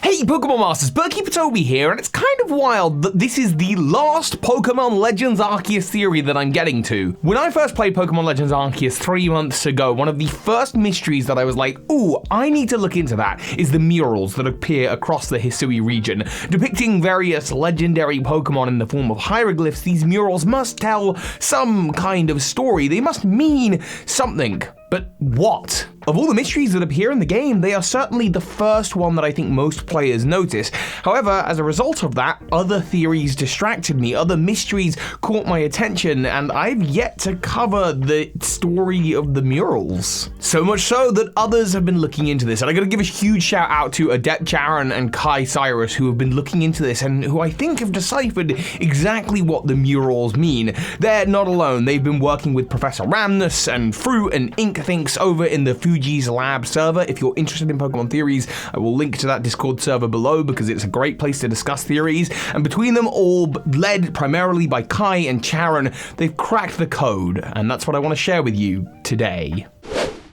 Hey Pokemon Masters, Berkey Toby here, and it's kind of wild that this is the last Pokemon Legends Arceus theory that I'm getting to. When I first played Pokemon Legends Arceus 3 months ago, one of the first mysteries that I was like, ooh, I need to look into that, is the murals that appear across the Hisui region. Depicting various legendary Pokemon in the form of hieroglyphs, these murals must tell some kind of story. They must mean something. But what? Of all the mysteries that appear in the game, they are certainly the first one that I think most players notice. However, as a result of that, other theories distracted me, other mysteries caught my attention, and I've yet to cover the story of the murals. So much so that others have been looking into this, and I gotta give a huge shout out to Adept Charon and Kai Cyrus, who have been looking into this and who I think have deciphered exactly what the murals mean. They're not alone. They've been working with Professor Ramnus and Fruit and Ink Thinks over in the Fuji's Lab server. If you're interested in Pokemon theories, I will link to that Discord server below because it's a great place to discuss theories. And between them all, led primarily by Kai and Charon, they've cracked the code, and that's what I want to share with you today.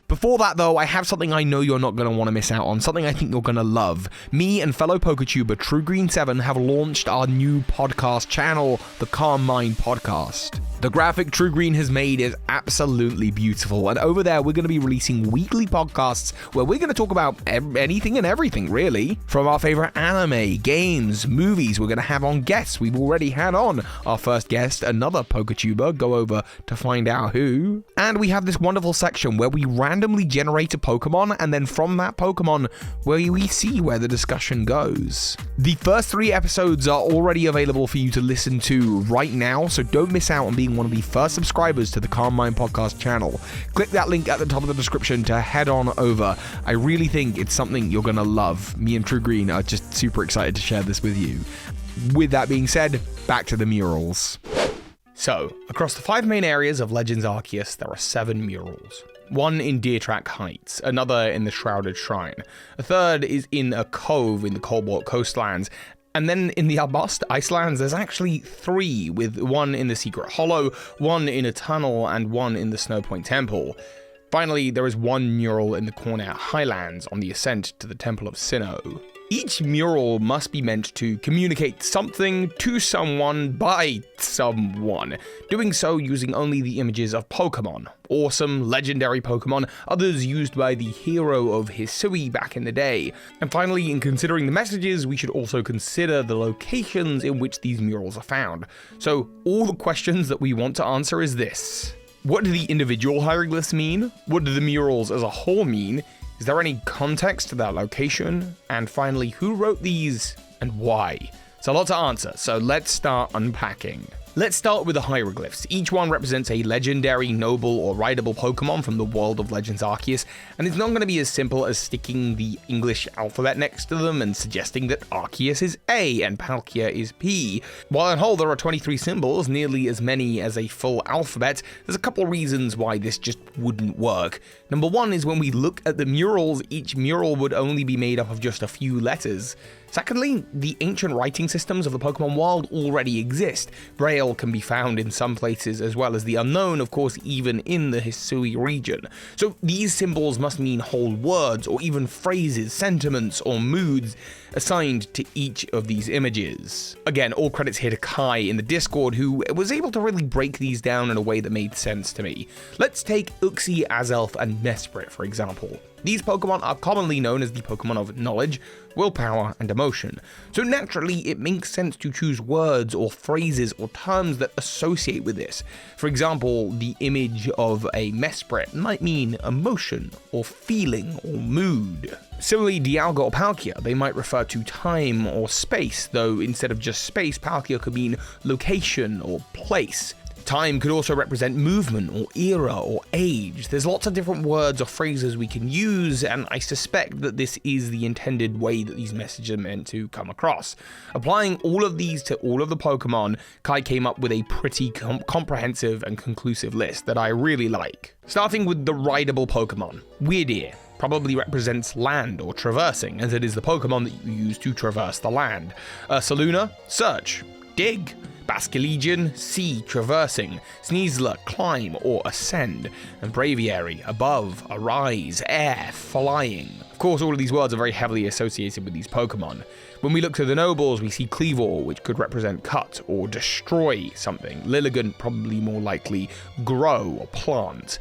Before that though, I have something I know you're not going to want to miss out on, something I think you're going to love. Me and fellow PokeTuber TrueGreen7 have launched our new podcast channel, the Calm Mind Podcast. The graphic TrueGreen has made is absolutely beautiful, and over there we're going to be releasing weekly podcasts where we're going to talk about anything and everything, really. From our favorite anime, games, movies, we're going to have on guests. We've already had on our first guest, another PokeTuber, go over to find out who. And we have this wonderful section where we randomly generate a Pokemon, and then from that Pokemon, where we see where the discussion goes. The first 3 episodes are already available for you to listen to right now, so don't miss out on being one of the first subscribers to the Calm Mind Podcast channel. Click that link at the top of the description to head on over. I really think it's something you're gonna love. Me and True Green are just super excited to share this with you. With that being said, back to the murals. So, across the 5 main areas of Legends Arceus, there are 7 murals. One in Deer Track Heights, another in the Shrouded Shrine, a third is in a cove in the Cobalt Coastlands, and then in the Arbust Icelands, there's actually 3, with one in the Secret Hollow, one in a tunnel, and one in the Snowpoint Temple. Finally, there is one mural in the Cornet Highlands on the ascent to the Temple of Sinnoh. Each mural must be meant to communicate something to someone by someone, doing so using only the images of Pokemon, awesome, legendary Pokemon, others used by the hero of Hisui back in the day. And finally, in considering the messages, we should also consider the locations in which these murals are found. So all the questions that we want to answer is this. What do the individual hieroglyphs mean? What do the murals as a whole mean? Is there any context to that location? And finally, who wrote these and why? It's a lot to answer, so let's start unpacking. Let's start with the hieroglyphs. Each one represents a legendary, noble, or rideable Pokemon from the world of Legends Arceus, and it's not going to be as simple as sticking the English alphabet next to them and suggesting that Arceus is A and Palkia is P. While on whole there are 23 symbols, nearly as many as a full alphabet, there's a couple reasons why this just wouldn't work. Number one is when we look at the murals, each mural would only be made up of just a few letters. Secondly, the ancient writing systems of the Pokemon world already exist. Braille can be found in some places, as well as the unown, of course, even in the Hisui region. So these symbols must mean whole words, or even phrases, sentiments, or moods assigned to each of these images. Again, all credits here to Kai in the Discord, who was able to really break these down in a way that made sense to me. Let's take Uxie, Azelf, and Mesprit, for example. These Pokemon are commonly known as the Pokemon of knowledge, willpower, and emotion. So naturally, it makes sense to choose words or phrases or terms that associate with this. For example, the image of a Mesprit might mean emotion, or feeling, or mood. Similarly, Dialga or Palkia, they might refer to time or space, though instead of just space, Palkia could mean location or place. Time could also represent movement or era or age. There's lots of different words or phrases we can use, and I suspect that this is the intended way that these messages are meant to come across. Applying all of these to all of the Pokemon, Kai came up with a pretty comprehensive and conclusive list that I really like. Starting with the rideable Pokemon, Weirdeer probably represents land or traversing, as it is the Pokemon that you use to traverse the land. Ursaluna, search. Dig, Basculegion, sea, traversing, Sneasler, climb or ascend, and Braviary, above, arise, air, flying. Of course, all of these words are very heavily associated with these Pokemon. When we look to the nobles, we see Cleavor, which could represent cut or destroy something. Lilligant, probably more likely grow or plant.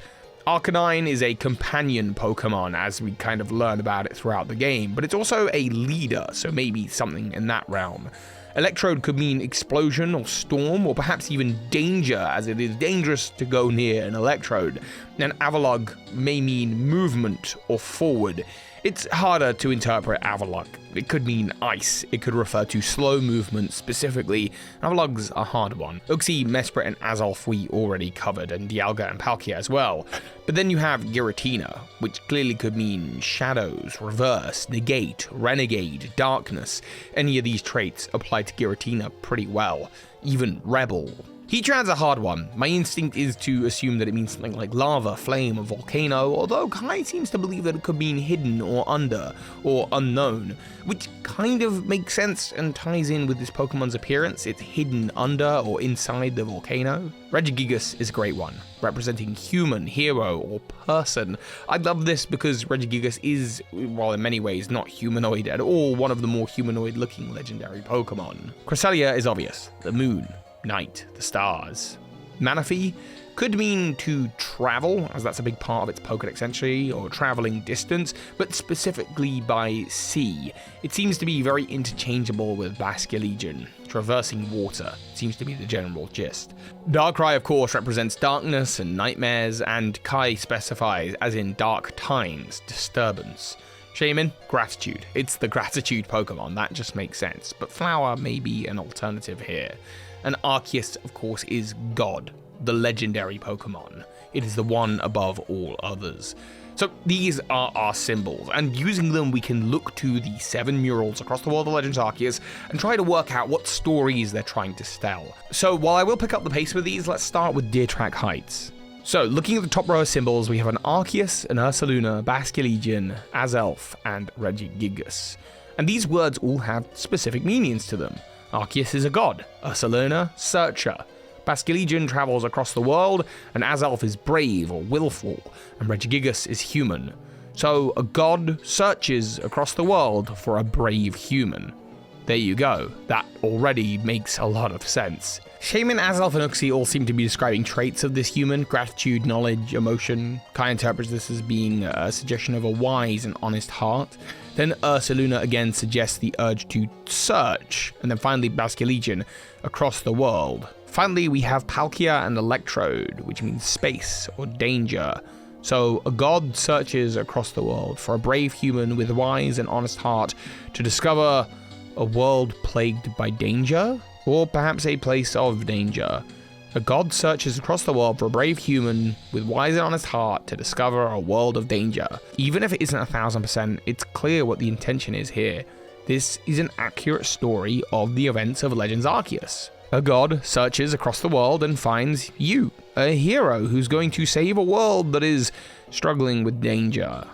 Arcanine is a companion Pokemon, as we kind of learn about it throughout the game, but it's also a leader, so maybe something in that realm. Electrode could mean explosion or storm, or perhaps even danger, as it is dangerous to go near an Electrode. And Avalugg may mean movement or forward. It's harder to interpret Avalugg. It could mean ice, it could refer to slow movement specifically. Avalugg's a hard one. Uxie, Mesprit, and Azalf we already covered, and Dialga and Palkia as well. But then you have Giratina, which clearly could mean shadows, reverse, negate, renegade, darkness. Any of these traits apply to Giratina pretty well, even rebel. Heatran's a hard one. My instinct is to assume that it means something like lava, flame, or volcano, although Kai seems to believe that it could mean hidden or under, or unknown, which kind of makes sense and ties in with this Pokemon's appearance. It's hidden under or inside the volcano. Regigigas is a great one, representing human, hero, or person. I love this because Regigigas is, while in many ways not humanoid at all, one of the more humanoid-looking legendary Pokemon. Cresselia is obvious, the moon. Night, the stars. Manaphy could mean to travel, as that's a big part of its Pokedex entry, or traveling distance, but specifically by sea. It seems to be very interchangeable with Basculegion. Traversing water seems to be the general gist. Darkrai, of course, represents darkness and nightmares, and Kai specifies as in dark times, disturbance. Shaman, gratitude. It's the gratitude Pokemon, that just makes sense, but Flower may be an alternative here. And Arceus, of course, is God, the legendary Pokemon. It is the one above all others. So these are our symbols, and using them we can look to the 7 murals across the world of Legends Arceus and try to work out what stories they're trying to tell. So while I will pick up the pace with these, let's start with Deer Track Heights. So, looking at the top row of symbols, we have an Arceus, an Ursaluna, Basculegion, Azelf, and Regigigas. And these words all have specific meanings to them. Arceus is a god, Ursaluna, searcher. Basculegion travels across the world, and Azelf is brave or willful, and Regigigas is human. So, a god searches across the world for a brave human. There you go, that already makes a lot of sense. Shaman, Azelf, and Uxie all seem to be describing traits of this human: gratitude, knowledge, emotion. Kai interprets this as being a suggestion of a wise and honest heart. Then Ursaluna again suggests the urge to search, and then finally Basculegion across the world. Finally, we have Palkia and Electrode, which means space or danger. So a god searches across the world for a brave human with a wise and honest heart to discover a world plagued by danger, or perhaps a place of danger. A god searches across the world for a brave human with wise and honest heart to discover a world of danger. Even if it isn't 1000%, it's clear what the intention is here. This is an accurate story of the events of Legends Arceus. A god searches across the world and finds you, a hero who's going to save a world that is struggling with danger.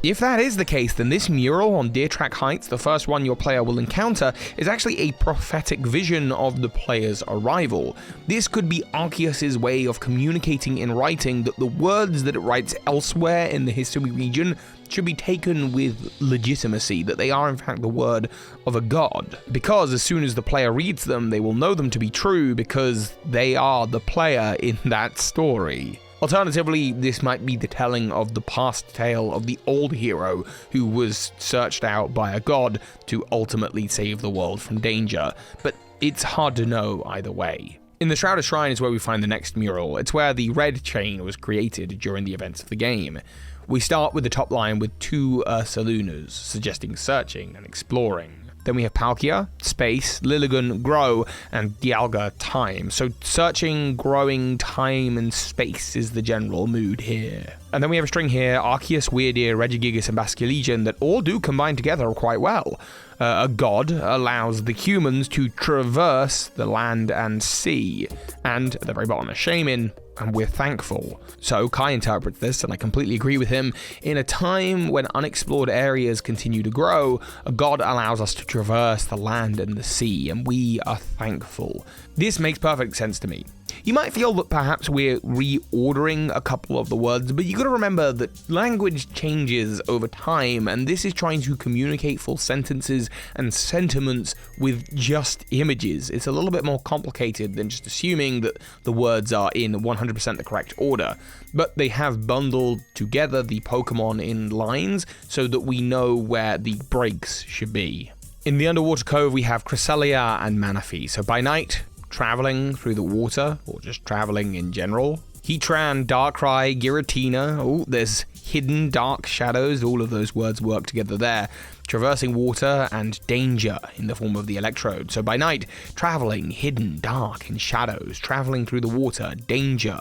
If that is the case, then this mural on Deer Track Heights, the first one your player will encounter, is actually a prophetic vision of the player's arrival. This could be Arceus' way of communicating in writing that the words that it writes elsewhere in the history region should be taken with legitimacy, that they are in fact the word of a god. Because as soon as the player reads them, they will know them to be true because they are the player in that story. Alternatively, this might be the telling of the past tale of the old hero who was searched out by a god to ultimately save the world from danger, but it's hard to know either way. In the Shrouded Shrine is where we find the next mural. It's where the red chain was created during the events of the game. We start with the top line with 2 Ursalunas, suggesting searching and exploring. Then we have Palkia, space, Lilligant, grow, and Dialga, time. So searching, growing, time, and space is the general mood here. And then we have a string here: Arceus, Weirdeer, Regigigas, and Basculegion, that all do combine together quite well. A god allows the humans to traverse the land and sea. And at the very bottom, a shaman and we're thankful. So Kai interprets this, and I completely agree with him. In a time when unexplored areas continue to grow, a god allows us to traverse the land and the sea, and we are thankful. This makes perfect sense to me. You might feel that perhaps we're reordering a couple of the words, but you gotta remember that language changes over time, and this is trying to communicate full sentences and sentiments with just images. It's a little bit more complicated than just assuming that the words are in 100% the correct order, but they have bundled together the Pokemon in lines so that we know where the breaks should be. In the Underwater Cove, we have Cresselia and Manaphy. So by night, traveling through the water, or just traveling in general. Heatran, Darkrai, Giratina, oh, there's hidden dark shadows, all of those words work together there. Traversing water and danger in the form of the Electrode. So by night, traveling, hidden, dark, in shadows, traveling through the water, danger.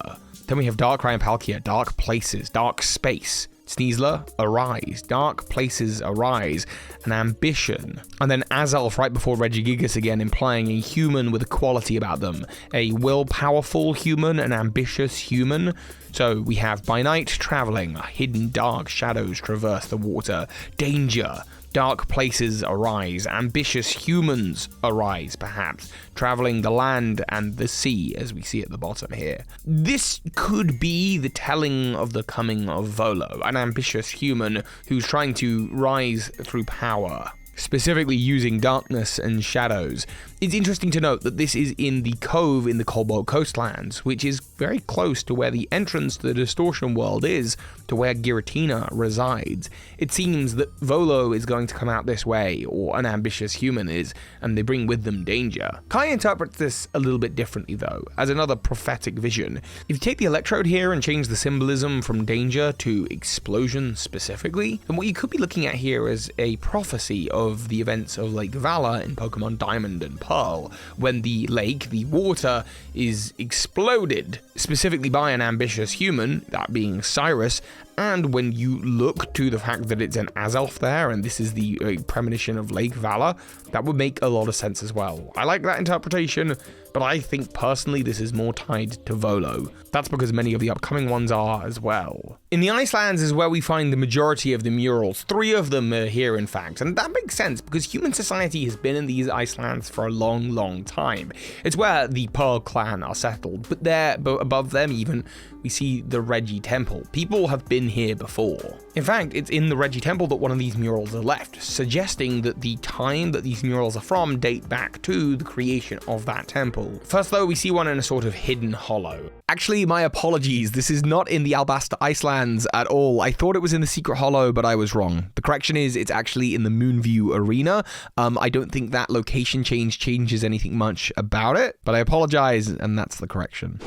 Then we have Darkrai and Palkia, dark places, dark space. Sneasler, arise, dark places arise, an ambition. And then Azelf right before Regigigas again, implying a human with a quality about them. A will-powerful human, an ambitious human. So we have by night, traveling, hidden dark shadows traverse the water, danger. Dark places arise, ambitious humans arise, perhaps, traveling the land and the sea, as we see at the bottom here. This could be the telling of the coming of Volo, an ambitious human who's trying to rise through power, specifically using darkness and shadows. It's interesting to note that this is in the cove in the Cobalt Coastlands, which is very close to where the entrance to the Distortion World is, to where Giratina resides. It seems that Volo is going to come out this way, or an ambitious human is, and they bring with them danger. Kai interprets this a little bit differently though, as another prophetic vision. If you take the Electrode here and change the symbolism from danger to explosion specifically, then what you could be looking at here is a prophecy of the events of Lake Vala in Pokemon Diamond and Pearl, when the lake, the water, is exploded, specifically by an ambitious human, that being Cyrus, and when you look to the fact that it's an Azelf there, and this is the premonition of Lake Vala, that would make a lot of sense as well. I like that interpretation, but I think personally this is more tied to Volo. That's because many of the upcoming ones are as well. In the Icelands is where we find the majority of the murals. 3 of them are here in fact, and that makes sense because human society has been in these Icelands for a long time. It's where the Pearl clan are settled, but there, above them even, we see the Regi Temple. People have been here before. In fact, it's in the Regi Temple that one of these murals are left, suggesting that the time that these murals are from date back to the creation of that temple. First though, we see one in a sort of hidden hollow. Actually, my apologies, this is not in the Alabasta Icelands at all. I thought it was in the secret hollow, but I was wrong. The correction is it's actually in the Moonview Arena. I don't think that location change changes anything much about it, but I apologize, and that's the correction.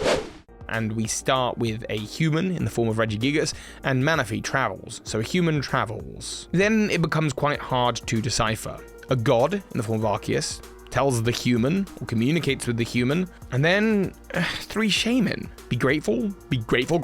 And we start with a human in the form of Regigigas, and Manaphy travels, so a human travels. Then it becomes quite hard to decipher. A god in the form of Arceus tells the human, or communicates with the human, and then 3 shaman. Be grateful, be grateful,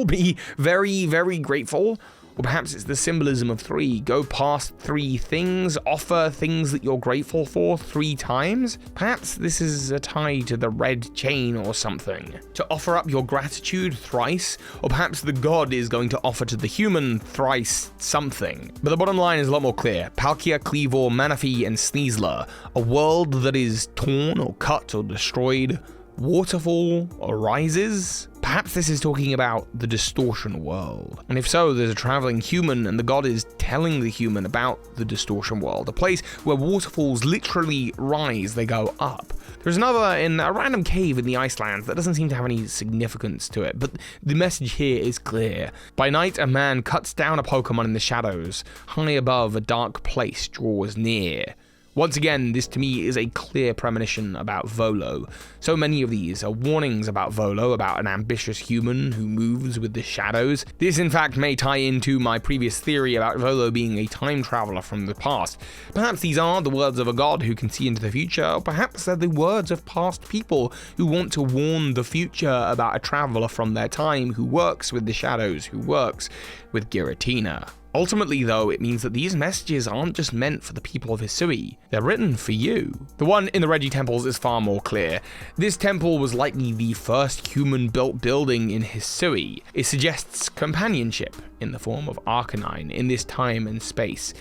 be very grateful. Or perhaps it's the symbolism of 3. Go past 3 things, offer things that you're grateful for 3 times. Perhaps this is a tie to the red chain or something. To offer up your gratitude thrice, or perhaps the god is going to offer to the human thrice something. But the bottom line is a lot more clear. Palkia, Kleavor, Manaphy, and Sneasler. A world that is torn or cut or destroyed. Waterfall arises? Perhaps this is talking about the Distortion World. And if so, there's a traveling human and the god is telling the human about the Distortion World, a place where waterfalls literally rise, they go up. There's another in a random cave in the Icelands that doesn't seem to have any significance to it, but the message here is clear. By night, a man cuts down a Pokemon in the shadows. High above, a dark place draws near. Once again, this to me is a clear premonition about Volo. So many of these are warnings about Volo, about an ambitious human who moves with the shadows. This in fact may tie into my previous theory about Volo being a time traveler from the past. Perhaps these are the words of a god who can see into the future, or perhaps they're the words of past people who want to warn the future about a traveler from their time who works with the shadows, who works with Giratina. Ultimately though, it means that these messages aren't just meant for the people of Hisui, they're written for you. The one in the Reggie temples is far more clear. This temple was likely the first human-built building in Hisui. It suggests companionship in the form of Arcanine in this time and space.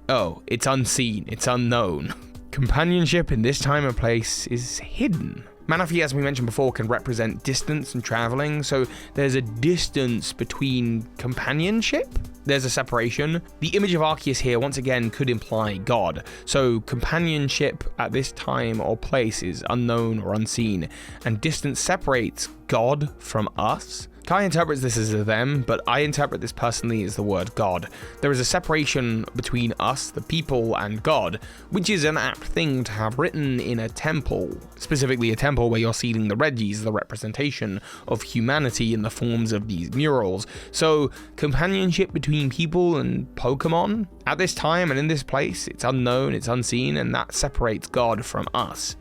Oh, it's unseen, it's unknown. Companionship in this time and place is hidden. Manaphy, as we mentioned before, can represent distance and traveling, so there's a distance between companionship. There's a separation. The image of Arceus here, once again, could imply God, so companionship at this time or place is unknown or unseen, and distance separates God from us. Kai interprets this as a them, but I interpret this personally as the word God. There is a separation between us, the people, and God, which is an apt thing to have written in a temple, specifically a temple where you're seeing the Reggies, the representation of humanity in the forms of these murals. So, companionship between people and Pokemon? At this time and in this place, it's unknown, it's unseen, and that separates God from us.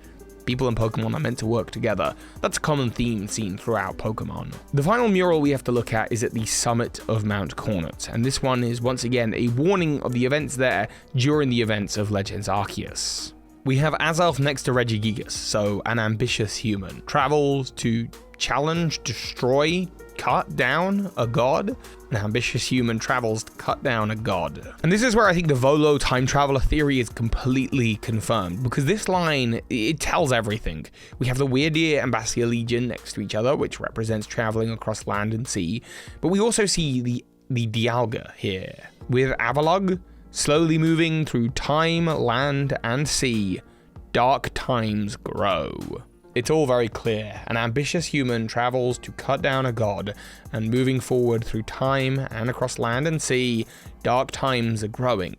People and Pokemon are meant to work together. That's a common theme seen throughout Pokemon. The final mural we have to look at is at the summit of Mount Cornet, and this one is once again a warning of the events there during the events of Legends Arceus. We have Azelf next to Regigigas, so an ambitious human, travels to challenge, destroy, cut down a god. An ambitious human travels to cut down a god. And this is where I think the Volo time traveler theory is completely confirmed, because this line, it tells everything. We have the Weirdeer and Bastia Legion next to each other, which represents traveling across land and sea, but we also see the Dialga here, with Avalugg slowly moving through time, land, and sea. Dark times grow. It's all very clear. An ambitious human travels to cut down a god, and moving forward through time and across land and sea, dark times are growing.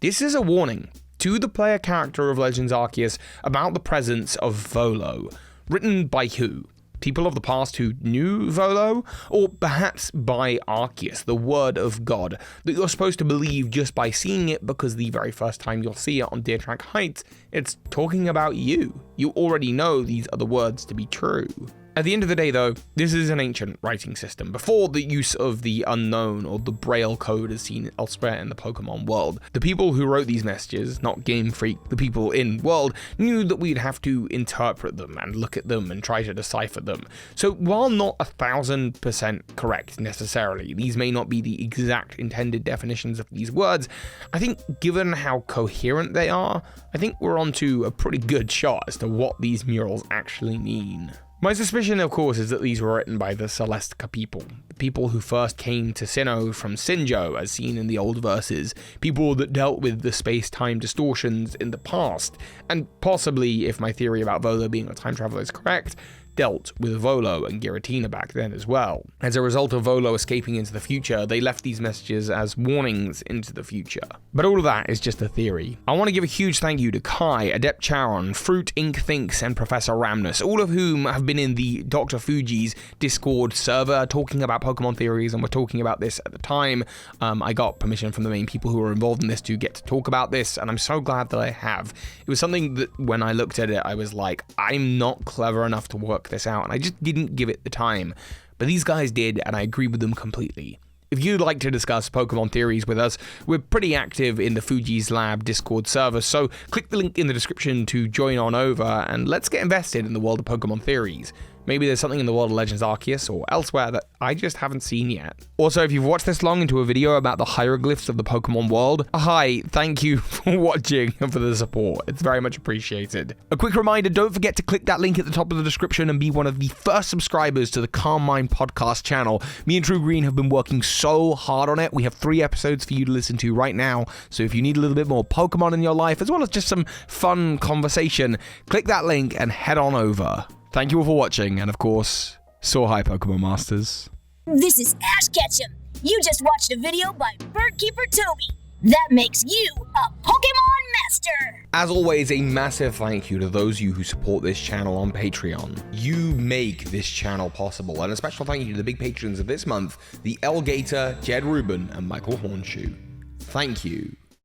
This is a warning to the player character of Legends Arceus about the presence of Volo. Written by who? People of the past who knew Volo? Or perhaps by Arceus, the word of God, that you're supposed to believe just by seeing it, because the very first time you'll see it on Deer Track Heights, it's talking about you. You already know these are the words to be true. At the end of the day though, this is an ancient writing system, before the use of the unknown or the braille code as seen elsewhere in the Pokemon world. The people who wrote these messages, not Game Freak, the people in world, knew that we'd have to interpret them and look at them and try to decipher them. So while not 1000% correct necessarily, these may not be the exact intended definitions of these words, I think given how coherent they are, I think we're onto a pretty good shot as to what these murals actually mean. My suspicion, of course, is that these were written by the Celestica people, the people who first came to Sinnoh from Sinjoh, as seen in the old verses, people that dealt with the space-time distortions in the past, and possibly, if my theory about Volo being a time traveler is correct, dealt with Volo and Giratina back then as well. As a result of Volo escaping into the future, they left these messages as warnings into the future. But all of that is just a theory. I want to give a huge thank you to Kai, Adept Charon, Fruit Inc. Thinks, and Professor Ramnus, all of whom have been in the Dr. Fuji's Discord server talking about Pokemon theories, and we're talking about this at the time. I got permission from the main people who were involved in this to get to talk about this, and I'm so glad that I have. It was something that when I looked at it, I was like, I'm not clever enough to work this out, and I just didn't give it the time. But these guys did, and I agree with them completely. If you'd like to discuss Pokemon theories with us, we're pretty active in the Fuji's Lab Discord server, so click the link in the description to join on over, and let's get invested in the world of Pokemon theories. Maybe there's something in the world of Legends Arceus or elsewhere that I just haven't seen yet. Also, if you've watched this long into a video about the hieroglyphs of the Pokemon world, hi, thank you for watching and for the support. It's very much appreciated. A quick reminder, don't forget to click that link at the top of the description and be one of the first subscribers to the Calm Mind podcast channel. Me and True Green have been working so hard on it. We have 3 episodes for you to listen to right now, so if you need a little bit more Pokemon in your life, as well as just some fun conversation, click that link and head on over. Thank you all for watching, and of course, so hi Pokemon Masters. This is Ash Ketchum. You just watched a video by Birdkeeper Toby. That makes you a Pokemon Master! As always, a massive thank you to those of you who support this channel on Patreon. You make this channel possible, and a special thank you to the big patrons of this month, the Elgator, Jedruben, and Michael Hornschuch. Thank you.